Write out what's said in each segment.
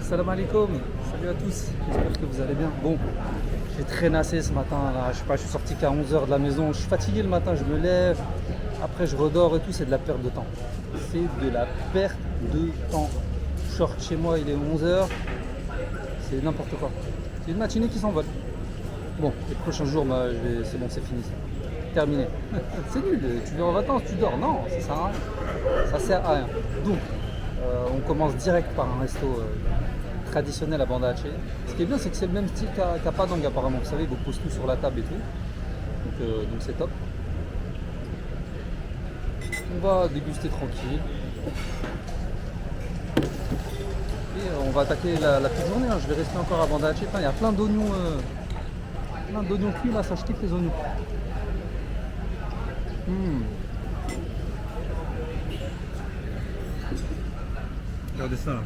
Salam alaikum, salut à tous, j'espère que vous allez bien. Bon, j'ai traînassé ce matin, là. Je sais pas, je suis sorti qu'à 11 h de la maison, je suis fatigué le matin, je me lève, après je redors et tout, c'est de la perte de temps. C'est de la perte de temps. Je sors chez moi, il est 11 h, c'est n'importe quoi. C'est une matinée qui s'envole. Bon, les prochains jours, bah, c'est bon, c'est fini, terminé. C'est nul, tu vas en vacances, tu dors, non, ça sert à rien. Ça sert à rien. Donc, on commence direct par un resto traditionnel à Banda Aceh. Ce qui est bien, c'est que c'est le même style qu'à Padang apparemment. Vous savez, ils vous posent tout sur la table et tout. Donc c'est top. On va déguster tranquille. Et on va attaquer la petite journée. Hein. Je vais rester encore à Banda Aceh. Il y a plein d'oignons cuits là, ça je kiffe les oignons. Regardez ça là.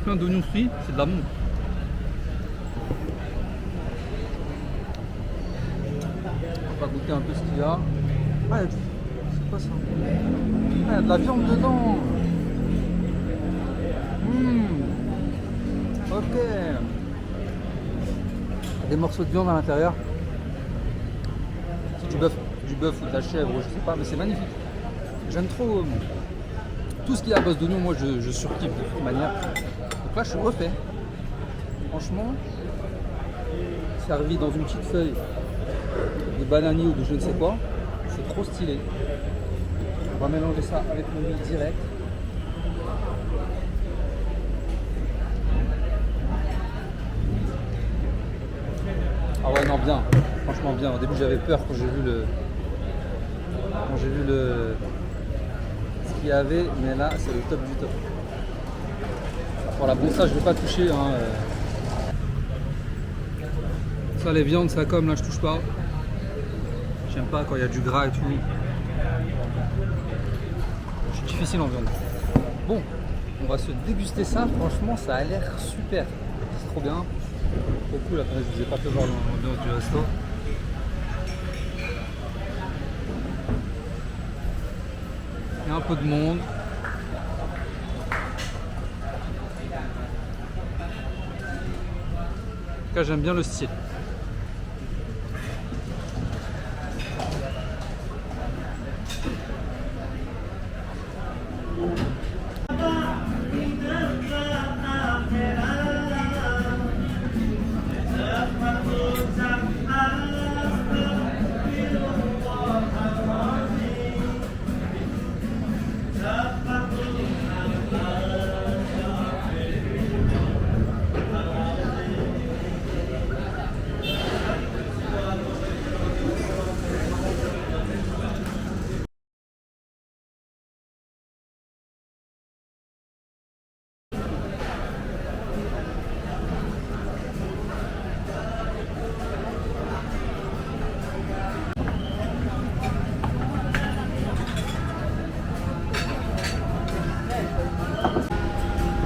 Plein d'oignons frits, c'est de la bombe. On va goûter un peu ce qu'il y a. Ah, c'est quoi ça? Ah, il y a de la viande dedans. Ok. Il y a des morceaux de viande à l'intérieur. C'est du bœuf ou de la chèvre, je sais pas, mais c'est magnifique. J'aime trop tout ce qui est à base d'oignons, moi je surkiffe de toute manière. Donc là je suis refait. Franchement, servi dans une petite feuille de bananier ou de je ne sais quoi, c'est trop stylé. On va mélanger ça avec le riz direct. Ah ouais, non, bien, franchement bien. Au début j'avais peur quand j'ai vu ce qu'il y avait, mais là c'est le top du top. Voilà, bon, ça je vais pas toucher. Hein. Ça, les viandes, ça comme là, je touche pas. J'aime pas quand il y a du gras et tout. Je suis difficile en viande. Bon, on va se déguster ça. Franchement, ça a l'air super. C'est trop bien. Trop cool. Attendez, je vous ai pas fait voir l'ambiance du resto. Il y a un peu de monde. En tout cas, j'aime bien le style.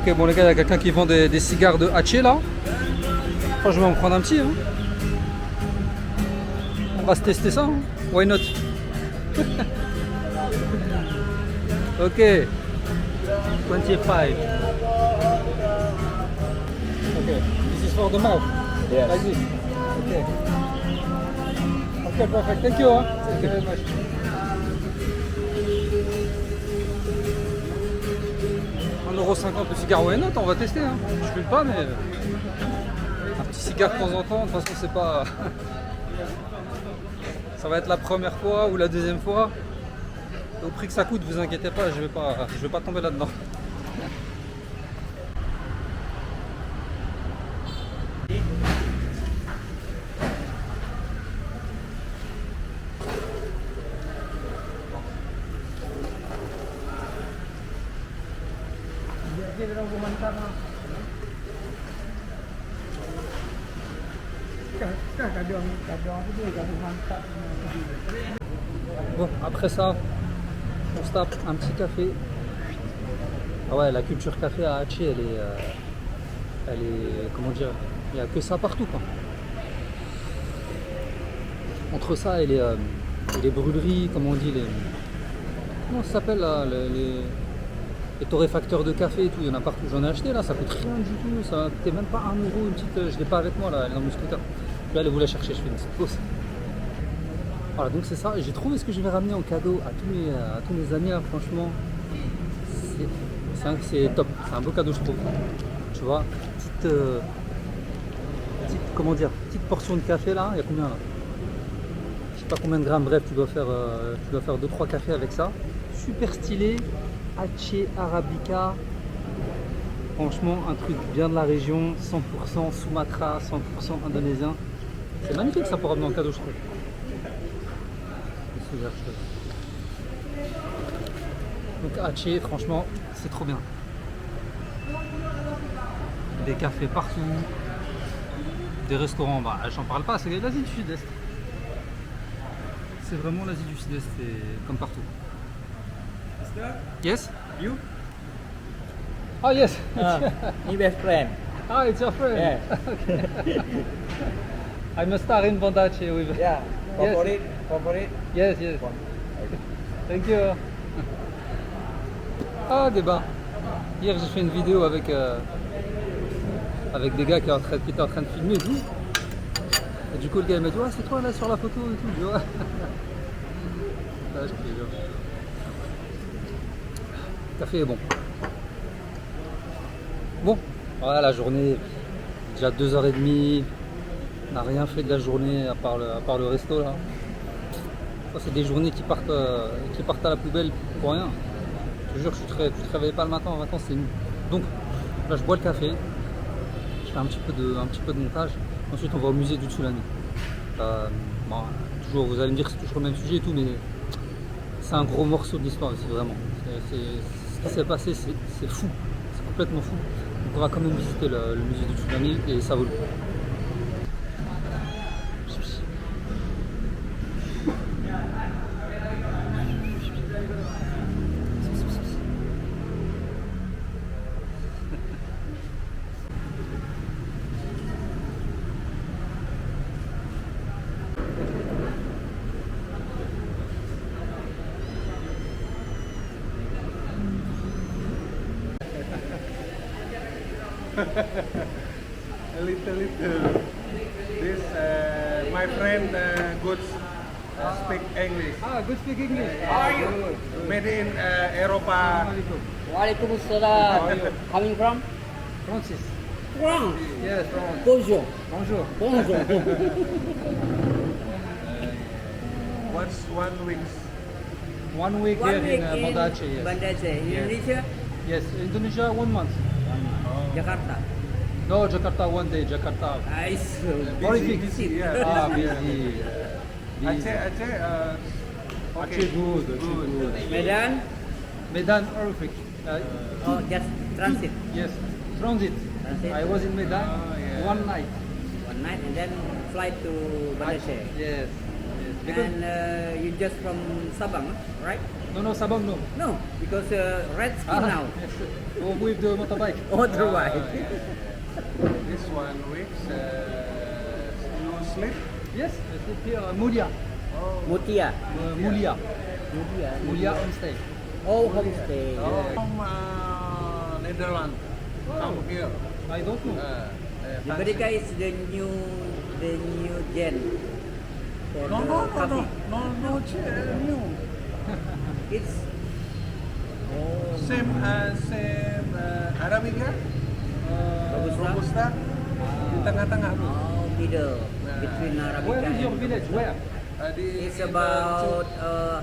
Ok, bon les gars, il y a quelqu'un qui vend des cigares de Aceh là. Je vais en prendre un petit. Hein. On va se tester ça. Hein. Why not? Ok. 25. Okay. This is for the mouth. Yes. Like this. Okay. Okay, perfect. Thank you. Huh? Thank you very much. 1,50 € le cigare, why not? On va tester. Hein. Je fume pas, mais un petit cigare de temps en temps. De toute façon, c'est pas. Ça va être la première fois ou la deuxième fois. Au prix que ça coûte, vous inquiétez pas, je vais pas tomber là-dedans. Bon, après ça, on se tape un petit café. Ah ouais, la culture café à Aceh, elle est, comment dire, il n'y a que ça partout quoi. Entre ça et les brûleries, comment on dit, comment ça s'appelle là, Les torréfacteurs de café et tout, il y en a partout. J'en ai acheté là, ça coûte rien du tout. Ça coûtait même pas 1 euro, une petite. Je l'ai pas avec moi là, elle est dans mon scooter. Je vais aller vous la chercher, je fais une petite pause. Voilà, donc c'est ça. Et j'ai trouvé ce que je vais ramener en cadeau à tous mes amis là, franchement. C'est top. C'est un beau cadeau, je trouve. Tu vois, comment dire, petite portion de café là. Il y a combien là? Je sais pas combien de grammes. Bref, tu dois faire 2-3 cafés avec ça. Super stylé. Aceh Arabica. Franchement, un truc bien de la région. 100% Sumatra, 100% indonésien. C'est magnifique ça pour ramener en cadeau, je trouve. Donc Aceh, franchement, c'est trop bien. Des cafés partout, des restaurants, bah j'en parle pas, c'est l'Asie du Sud-Est. C'est vraiment l'Asie du Sud-Est, c'est comme partout. Yes? You? Oh yes! My best friend. Ah, it's your friend? Yeah. I'm a star in Banda Aceh with... Yeah. Yes. Favorite. Yes, yes. Thank you. Ah, débat. Hier, j'ai fait une vidéo avec des gars qui étaient en train de filmer et tout. Et du coup, le gars il m'a dit, ouais, c'est toi là sur la photo et tout. Je dis, ouais. Ah, je te jure. Le café est bon. Bon, voilà la journée. Déjà 2h30. On n'a rien fait de la journée à part le resto là. Ça, c'est des journées qui partent à la poubelle pour rien. Je te jure, tu te réveilles pas le matin en vacances, c'est nul. Donc là, je bois le café, je fais un petit peu de montage. Ensuite, on va au musée du tsunami. Bon, toujours, vous allez me dire que c'est toujours le même sujet et tout, mais c'est un gros morceau de l'histoire ici, vraiment. Ce qui s'est passé, c'est fou, c'est complètement fou. Donc on va quand même visiter le musée du tsunami et ça vaut le coup. A little. This my friend good speak English. Ah, good speak English. How are you? Made in Europa. Waalaikumsalam. Coming from? Francis. France. Yes, France. Bonjour. Bonjour. Bonjour. What's 1 week? 1 week One here week in Banda Aceh, yes. Banda Aceh. Indonesia? Yes, Indonesia 1 month. Jakarta. No, Jakarta 1 day, Jakarta. Nice. Horrific. Busy, yeah. Ah, busy. Aceh, Aceh good, good. Medan? Medan horrific. Oh, just transit. Yes, transit. Transit. I was in Medan yeah. 1 night. One night and then flight to Banda Aceh. Yes. Because, And you just from Sabang, right? no, Sabang no. No, because red skin now. Yes. Oh, with the motorbike. Otherwise. This 1 week you sleep. Yes, I sleep here, Mulia. Mutia. Mulia. Mutia. Mulia on stay. Oh, homestay. From Netherlands. Come here. I don't know. America is the new gen. No, new. It's Same Arabica, Robusta, di tengah-tengah tuh. oh, middle between Arabica Where is your and village? Where? It's about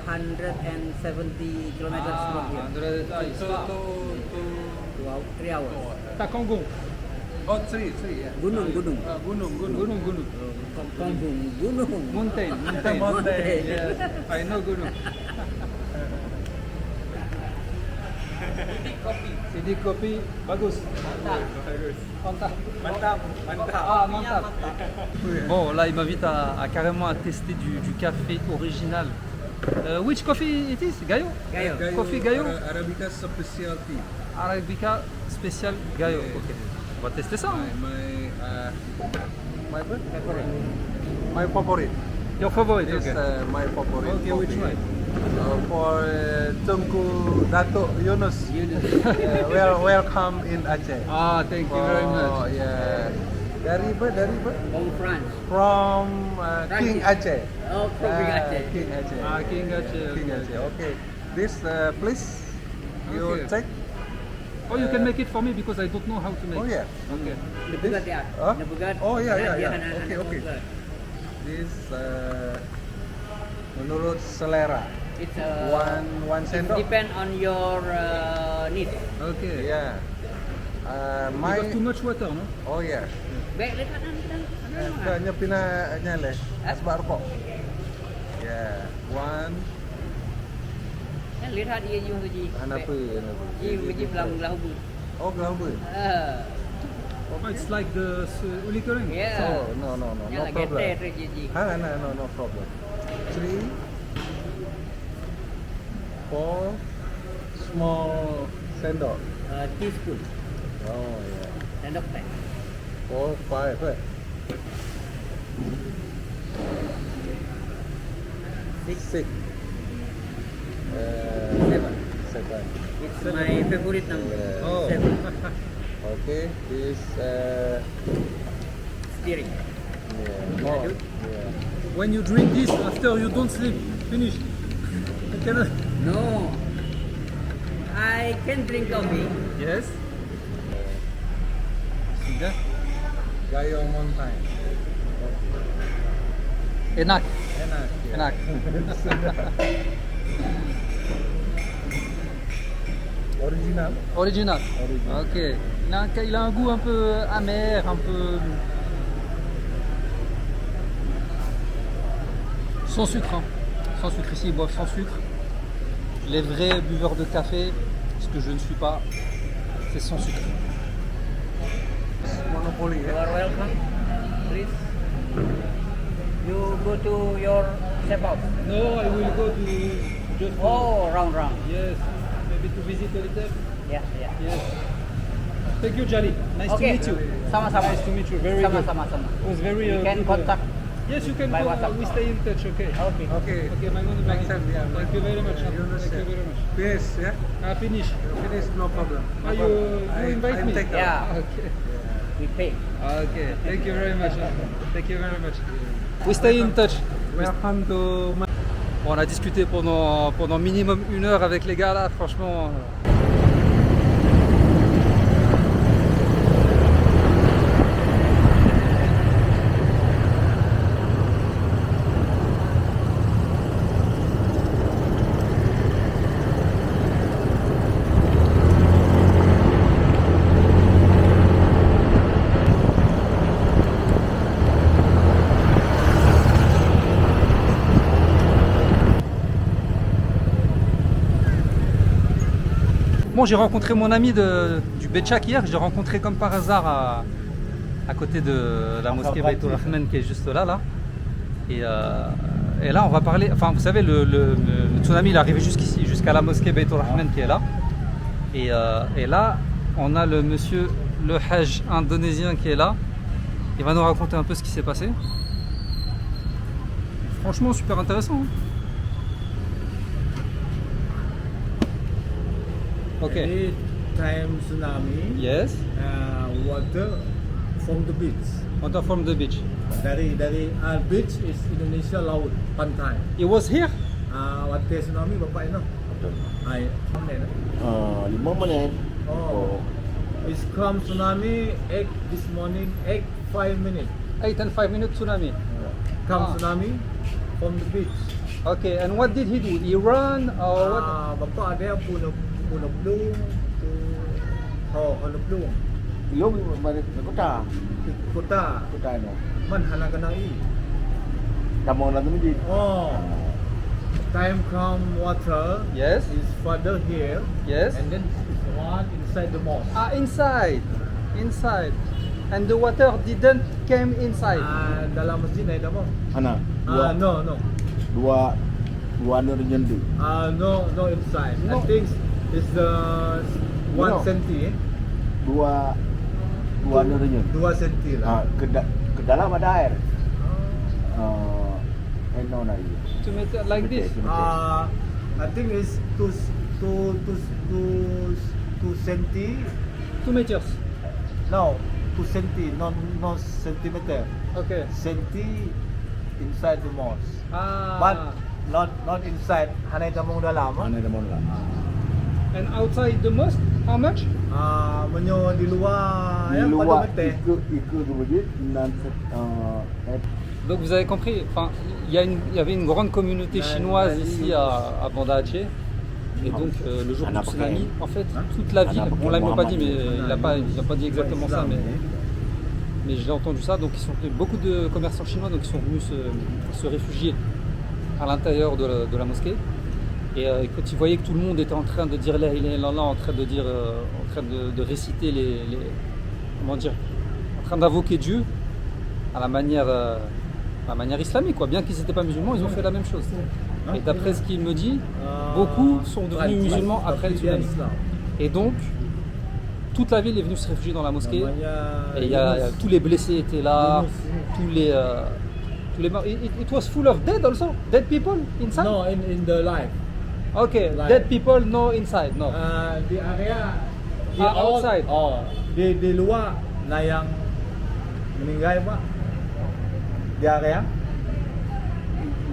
170 kilometers from here. Wow, 3 hours. Takonggung. Oh, three, yeah. Gunung. Gunung. Gunung. Kampung gunung. Mountain. Mountain. Yes, I know Gunung. Sidik kopi bagus. Mantap. Ah, mantap. Bon, là, il m'invite à carrément à tester du café original. Which coffee it is? Gayo? Gayo. Coffee Gayo? Arabica specialty. Arabica spécial Gayo. Ok. On va tester ça. Hein. My favorite. Your favorite? This Okay. my favorite. Okay, we coffee. try. for Tengku Datuk Yunus. Welcome in Aceh. Ah, thank you very much. Oh, yeah. Dari apa? From France. From King Aceh. Oh, from King Aceh. King Aceh. Ah, King Aceh. King Aceh. Okay. This please you Okay. take. Oh, you can make it for me because I don't know how to make. Oh yeah. Okay. Nebugat ya. Huh? Nebugat. Oh, yeah, yeah, Dia yeah. anak-anak Okay, okay. nebugat. This menurut selera. It's One sendok. depend on your need. Okay. Yeah. You My got too much water, no? oh yeah. Baik lihat Kanya pinanyale. Asbar kok. Yeah. One. Kan lihat dia juga tu ji. Apa? Ji uji belang lahu. Oh, gelapa. Oh, it's like the uli goreng. Yeah. Oh, no. No Yang lagi problem. teh tu ji. No problem. 3, 4 small sendok. Teaspoon. Oh yeah. Sendok teh. 4, 5, right? 6. 7. 7. It's my favorite number. Yeah. Oh. 7. Okay, this Steering. yeah. Oh, yeah. When you drink this, after you don't sleep. Finish. You cannot. No. I can drink coffee. Yes. See that? Gayong Mountain. Enak. Enak. Ya. Enak. Original. Original. Original. Ok. Il a un goût un peu amer, un peu. Sans sucre. Hein. Sans sucre. Ici, ils boivent sans sucre. Les vrais buveurs de café, ce que je ne suis pas, c'est sans sucre. Monopoly You ya. are welcome. Please. You go to your safe house. No, I will go to just. Oh, round. Yes. Maybe to visit a little. Yeah. Yes. Thank you, Jali. Nice Okay. to meet you. Sama-sama. Nice to meet you. Very good. Sama. It was very. You can good, contact. Yes, you can. by WhatsApp. We stay in touch. Okay. Okay. Okay. Okay, my money back. Next time, yeah. Thank you very much. Yunus, Thank you yeah. very much. Finish ya. Finish. Finish no problem. Ah, you invite me? Take Yeah. Okay. We pay. Okay. Thank you very much. Thank you very much. We stay in touch. Welcome to my Bon, on a discuté pendant minimum 1 heure avec les gars là, franchement. Bon, j'ai rencontré mon ami du Betchak hier, j'ai rencontré comme par hasard à côté de la mosquée Baitul Rahman qui est juste là. Et là, on va parler. Enfin, vous savez, le tsunami il est arrivé jusqu'ici, jusqu'à la mosquée Baitul Rahman qui est là. Et là, on a le monsieur, le Hajj indonésien qui est là. Il va nous raconter un peu ce qui s'est passé. Franchement, super intéressant. Hein. Ok. Anytime tsunami, Yes. water from the beach. Water from the beach. Dari beach is Indonesia laut, pantai. It was here? Water tsunami bapak itu. Ay, mana? 5 menit. Oh, it's come tsunami 8 this morning, 5 minutes. 8 and 5 minutes tsunami. Come Ah. tsunami from the beach. Okay, and what did he do? He run or what? Bapak ada puno blue to hono blue. Belum balik ke kota. Kota Kota no. man hana kenai. Kamu nak masjid. Oh, time come water Yes. is further here. Yes. And then it's one inside the mosque. Ah, inside. And the water didn't came inside. Dalam masjid ada mo? Mana? No. Dua anu renyendu. No inside. No. I think it's the 1 No. centi. Dua anu renyendu. 2 centi lah. Ke dalam ada air. Eno nari. To make it like this. I think it's two centi. 2 meters. No, 2 centi, no centimeter. Okay. Centi inside the mosque. Ah. But not inside. Hanay tamong dalam. Mana ada mana? And outside the mosque, how much? Menyo di luar Di ya luar pada mete. ikut masjid dan Donc vous avez compris, enfin, il y avait une grande communauté chinoise ici à Banda Aceh. Et donc le jour du tsunami, en fait, toute la ville, on l'a même pas dit, mais il n'a pas dit exactement ça, mais j'ai entendu ça. Donc beaucoup de commerçants chinois donc, ils sont venus se réfugier à l'intérieur de la mosquée. Et quand ils voyaient que tout le monde était en train de dire la ilaha illallah, en train de réciter comment dire, en train d'invoquer Dieu à la manière islamique, quoi. Bien qu'ils n'étaient pas musulmans, ils ont fait la même chose. Et d'après ce qu'il me dit, beaucoup sont devenus musulmans après le tsunami. Et donc, toute la ville est venue se réfugier dans la mosquée. Et tous les blessés étaient là, tous les morts. It was full of dead also, dead people inside. No, in the life. Okay, Like- dead people no inside, no. Di area Outside. Di luar na yang meninggal Pak. Di area.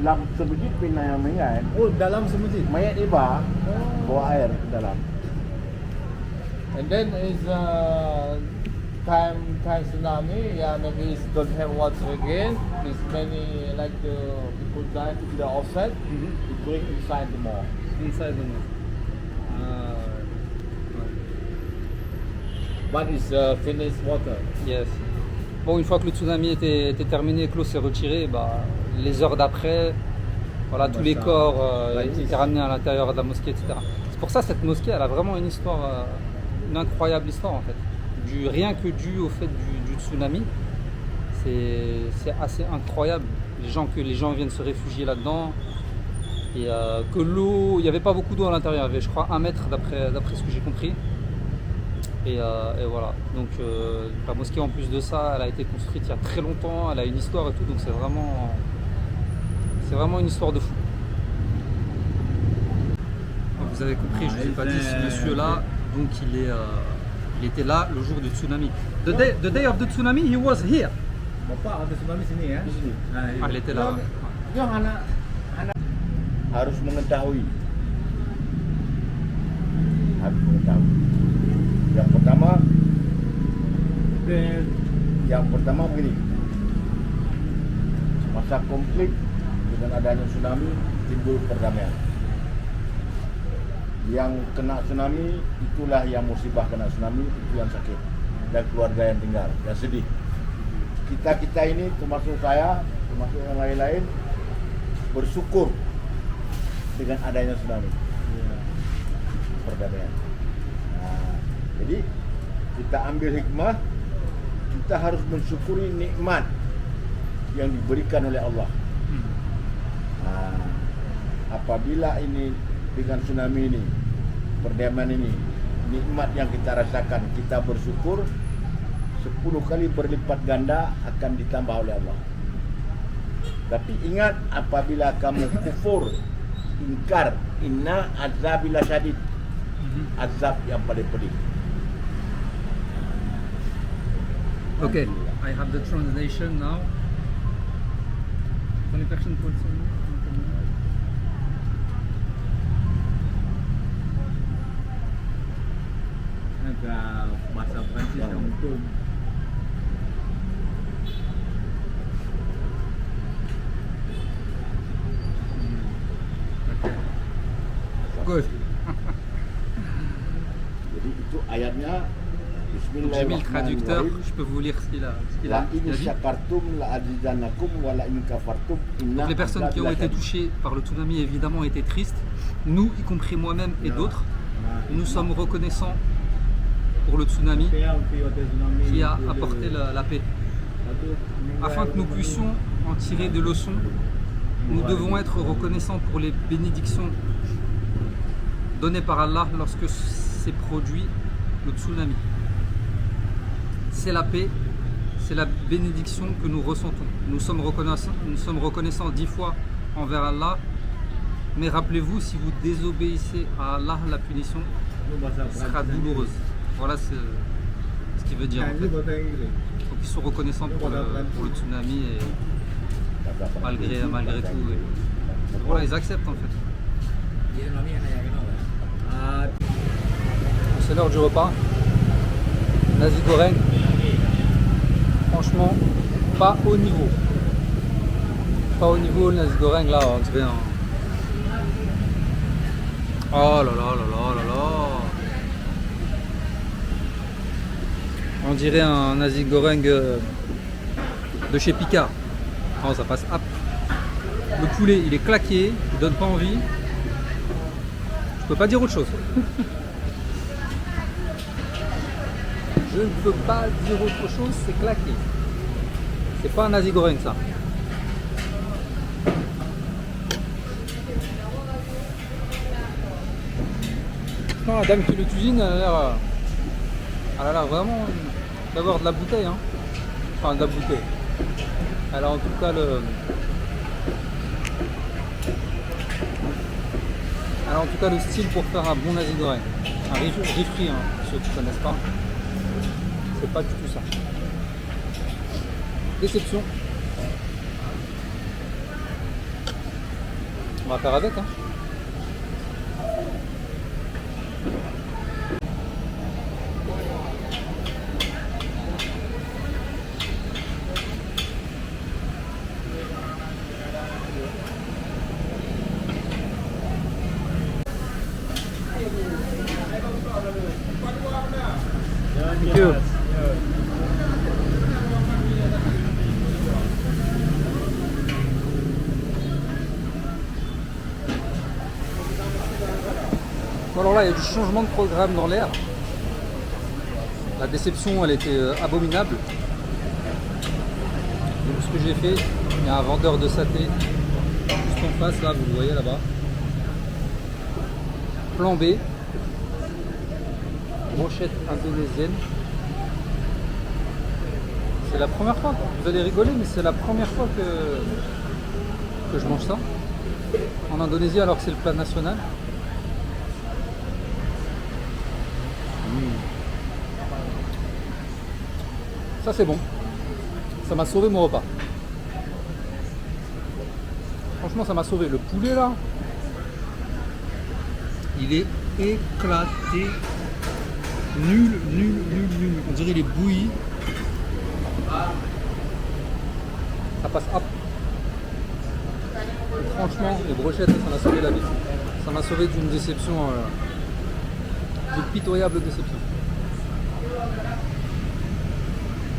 dalam sebujit pina yang mengat. Oh, dalam semujit. Mayat iba bawa air ke dalam. And then is time tsunami. Yeah, maybe it don't have water again. There's many like the people die to the offset. It's going inside the mall. Inside the mosque. But it's finished water. Yes. Bon, une fois que le tsunami était terminé et que l'eau s'est retirée, les heures d'après, voilà, tous les corps étaient ramenés à l'intérieur de la mosquée, etc. C'est pour ça cette mosquée, elle a vraiment une histoire, une incroyable histoire en fait. Rien que dû au fait du tsunami, c'est assez incroyable. Que les gens viennent se réfugier là-dedans. Et que l'eau, il n'y avait pas beaucoup d'eau à l'intérieur, il y avait je crois 1 mètre d'après ce que j'ai compris. Et voilà, donc la mosquée en plus de ça, elle a été construite il y a très longtemps, elle a une histoire et tout, donc c'est vraiment une histoire de fou. Donc vous avez compris, je ne vous ai pas dit, ce monsieur-là, donc il était là le jour du tsunami. The day of the tsunami, he was here. Bapak ada tsunami sini ya? Di sini. Ah, il était là. Yang anak harus mengetahui. Yang pertama begini. Masa konflik dengan adanya tsunami timbul perdamaian. Yang kena tsunami itulah yang musibah kena tsunami, itu yang sakit dan keluarga yang tinggal, yang sedih. Kita ini termasuk saya, termasuk yang lain-lain bersyukur dengan adanya tsunami. Perdamaian. Nah, jadi kita ambil hikmah, kita harus mensyukuri nikmat yang diberikan oleh Allah. Nah, apabila ini dengan tsunami ini, perdamaian ini, nikmat yang kita rasakan, kita bersyukur 10 kali berlipat ganda akan ditambah oleh Allah. Tapi ingat, apabila kamu kufur, ingkar, inna azabila syadid, azab yang paling pedih. Okay, I have the translation now. Agak bahasa Prancis yang untung. Good. Jadi itu ayatnya J'ai mis le traducteur, je peux vous lire ce qu'il a La in dit. syakartum la azidannakum wa la in kafartum inna Donc les personnes qui ont été touchées par le tsunami évidemment étaient tristes. Nous, y compris moi-même et d'autres, nous sommes reconnaissants pour le tsunami qui a apporté la paix. Afin que nous puissions en tirer des leçons, nous devons être reconnaissants pour les bénédictions données par Allah lorsque s'est produit le tsunami. C'est la paix, c'est la bénédiction que nous ressentons. Nous sommes reconnaissants 10 fois envers Allah Mais rappelez-vous, si vous désobéissez à Allah, la punition sera douloureuse. Voilà ce qu'il veut dire en fait. Donc ils sont reconnaissants pour le tsunami et malgré tout. Voilà, ils acceptent en fait. C'est l'heure du repas. Nasi goreng. Franchement, pas au niveau. Pas au niveau le nasi goreng là, on dirait un... Oh là là là là là là. On dirait un nasi goreng de chez Picard. Oh, ça passe hop. Le poulet il est claqué, il donne pas envie. Je peux pas dire autre chose. Je ne peux pas dire autre chose, c'est claqué. C'est pas un nasi goreng ça. Non, la dame qui le cuisine, elle a l'air vraiment d'avoir de la bouteille. Hein. Enfin, de la bouteille. Elle a en tout cas le... Elle a en tout cas le style pour faire un bon nasi goreng. Un riz frit, hein, pour ceux qui ne connaissent pas. C'est pas du tout ça. Déception. On va faire avec. Hein. Thank you. Bon alors là il y a du changement de programme dans l'air. La déception elle était abominable. Donc ce que j'ai fait, il y a un vendeur de saté juste en face là, vous le voyez là-bas. Plan B. Brochette indonésienne. C'est la première fois, vous allez rigoler, mais c'est la première fois que je mange ça en Indonésie alors que c'est le plat national. Ça c'est bon, ça m'a sauvé mon repas. Franchement ça m'a sauvé. Le poulet là, il est éclaté. Nul. On dirait il est bouilli. Ça passe hop. Et franchement, les brochettes, ça m'a sauvé la vie. Ça m'a sauvé d'une déception, d'une pitoyable déception.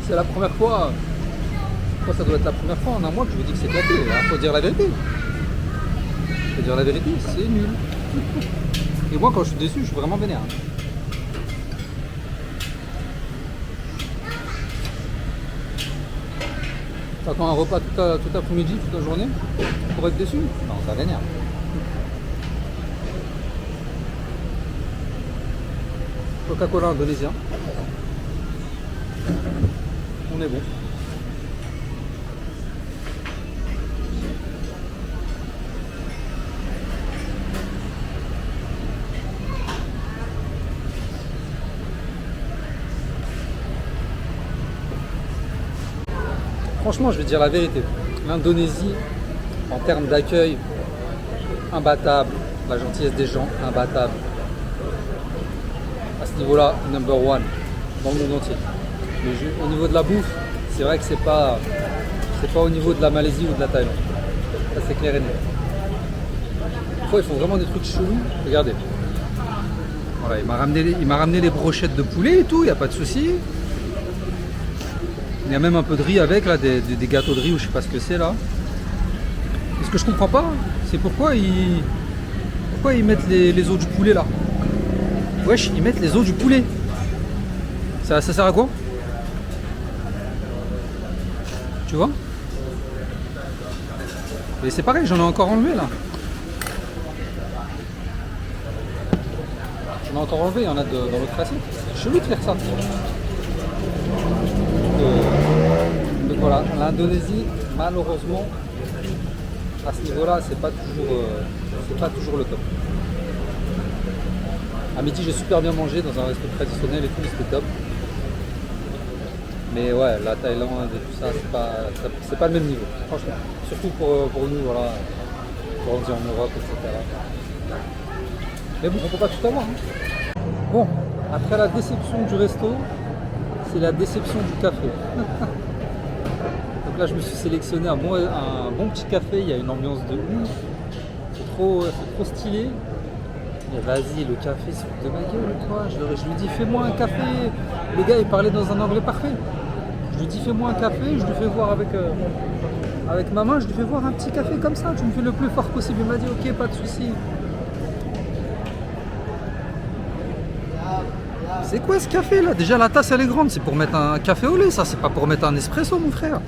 C'est la première fois. Pourquoi ça doit être la première fois en un mois que je vous dis que c'est claqué. Il faut dire la vérité. Faut dire la vérité, c'est nul. Et moi, quand je suis déçu, je suis vraiment vénère. T'attends un repas tout après-midi, toute la journée, pour être déçu? Non, ça vénère. Coca-Cola indonésien. On est bon. Franchement, je vais dire la vérité. L'Indonésie, en termes d'accueil, imbattable. La gentillesse des gens, imbattable. À ce niveau-là, number one dans le monde entier. Mais au niveau de la bouffe, c'est vrai que c'est pas au niveau de la Malaisie ou de la Thaïlande. Ça c'est clair et net. Parfois, ils font vraiment des trucs chelous. Regardez. Voilà, il m'a ramené les brochettes de poulet et tout, il n'y a pas de souci. Il y a même un peu de riz avec, là, des gâteaux de riz ou je sais pas ce que c'est là. Et ce que je comprends pas, c'est pourquoi ils mettent les os du poulet là. Wesh, ils mettent les os du poulet. Ça sert à quoi? Tu vois? Et c'est pareil, j'en ai encore enlevé là. J'en ai encore enlevé, il y en a dans l'autre assiette. C'est chelou de faire ça. Donc voilà, l'Indonésie, malheureusement, à ce niveau-là, c'est pas toujours c'est pas toujours le top. À midi, j'ai super bien mangé dans un resto traditionnel et tout, c'était top. Mais ouais, la Thaïlande et tout ça, c'est pas le même niveau, franchement. Surtout pour nous, voilà, grandi en Europe, etc. Mais bon, on peut pas tout avoir. Hein. Bon, après la déception du resto, c'est la déception du café. Donc là, je me suis sélectionné un bon petit café, il y a une ambiance de ouf. C'est trop stylé. Mais vas-y, le café, c'est de ma gueule, quoi. Je lui dis, fais-moi un café. Le gars, il parlait dans un anglais parfait. Je lui dis, fais-moi un café. Je lui fais voir avec ma main, je lui fais voir un petit café comme ça. Tu me fais le plus fort possible. Il m'a dit, ok, pas de souci. C'est quoi ce café là? Déjà la tasse elle est grande, c'est pour mettre un café au lait, ça c'est pas pour mettre un espresso mon frère.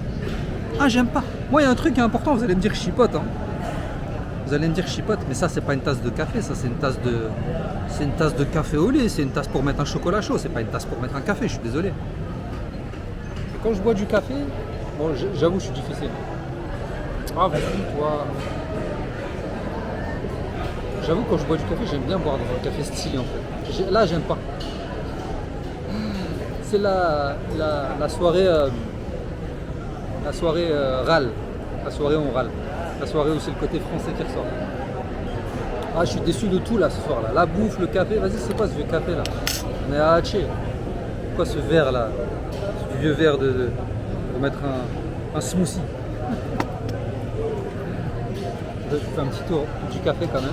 Ah j'aime pas. Moi il y a un truc qui est important, vous allez me dire chipote hein. Vous allez me dire chipote, mais ça c'est pas une tasse de café, ça c'est une tasse de café au lait, c'est une tasse pour mettre un chocolat chaud, c'est pas une tasse pour mettre un café, je suis désolé. Et quand je bois du café, bon j'avoue je suis difficile. Ah vas-y toi. J'avoue quand je bois du café j'aime bien boire dans un café stylé en fait. Là j'aime pas. C'est la soirée râle. La soirée on râle. La soirée où c'est le côté français qui ressort. Ah je suis déçu de tout là ce soir là. La bouffe, le café, vas-y c'est quoi ce vieux café là? On est à Haché. Quoi ce verre là? Ce vieux verre de mettre un smoothie. Je fais un petit tour du café quand même.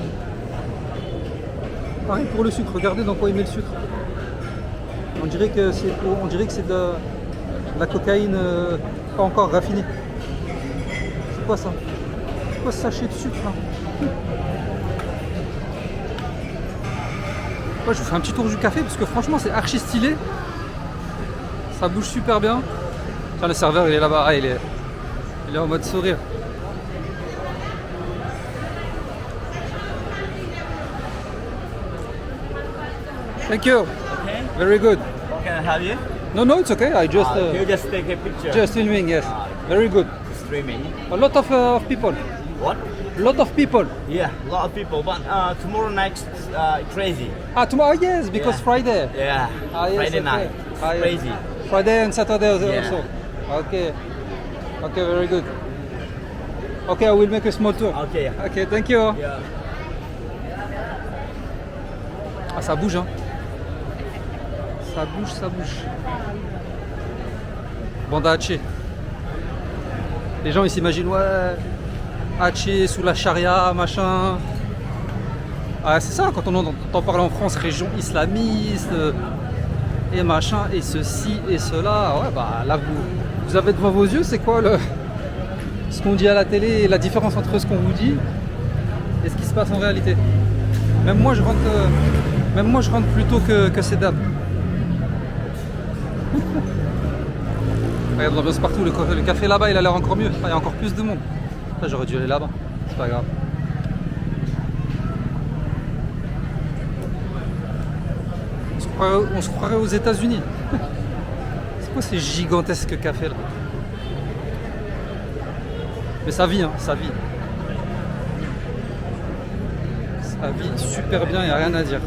Pareil pour le sucre, regardez dans quoi il met le sucre. On dirait que c'est de la cocaïne pas encore raffinée. C'est quoi ça? C'est quoi ce sachet de sucre là? Ouais, je vous fais un petit tour du café parce que franchement c'est archi stylé. Ça bouge super bien. Tiens le serveur il est là-bas, ah, il est en mode sourire. Thank you. Okay. Very good. What can I help you? No, it's okay. I just You just take a picture. just filming. Yes, very good. Streaming. A lot of people. What? A lot of people. Yeah, a lot of people. But tomorrow night, crazy. Ah, tomorrow yes, because Yeah. Friday. Yeah. Ah, yes, Friday okay. night. Ah, yes. Crazy. Friday and Saturday also. Yeah. Okay. Okay, very good. Okay, I will make a small tour. Okay. Okay, thank you. Yeah. Ah, ça bouge, hein. Ça bouge, ça bouge. Banda Haché. Les gens ils s'imaginent, ouais, Haché sous la charia, machin. Ah, c'est ça, quand on entend parler en France, région islamiste, et machin, et ceci, et cela. Ouais, bah là, vous avez devant vos yeux, c'est quoi ce qu'on dit à la télé et la différence entre ce qu'on vous dit et ce qui se passe en réalité. Même moi, je rentre plus tôt que ces dames. Regarde l'ambiance partout, le café là-bas il a l'air encore mieux, il y a encore plus de monde. Là, j'aurais dû aller là-bas, c'est pas grave. On se croirait aux États-Unis. C'est quoi ces gigantesques cafés là? Mais ça vit, hein, ça vit. Ça vit super bien, il n'y a rien à dire.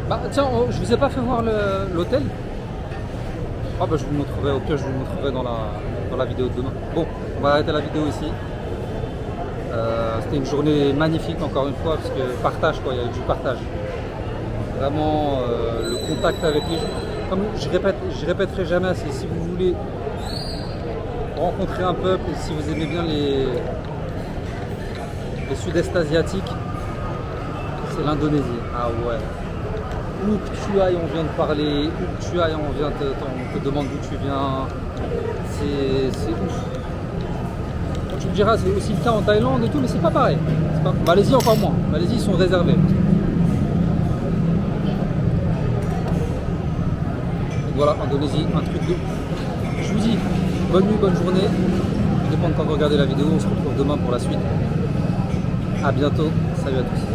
Bah tiens, je vous ai pas fait voir l'hôtel. Ah bah je vous montrerai, au pire je vous montrerai dans la vidéo de demain. Bon, on va arrêter la vidéo ici. C'était une journée magnifique encore une fois, parce que partage quoi, il y a eu du partage. Vraiment le contact avec les gens. Comme je répéterai jamais assez, si vous voulez rencontrer un peuple, si vous aimez bien les sud-est asiatiques, c'est l'Indonésie. Ah ouais. Où que tu ailles, on vient de parler. Où que tu ailles, on vient te demande d'où tu viens. C'est ouf. Tu me diras, c'est aussi le cas en Thaïlande et tout, mais c'est pas pareil. Malaisie encore moins. Malaisie, ils sont réservés. Donc voilà, Indonésie, un truc de ouf. Je vous dis, bonne nuit, bonne journée. Ça dépend de quand vous regardez la vidéo. On se retrouve demain pour la suite. A bientôt. Salut à tous.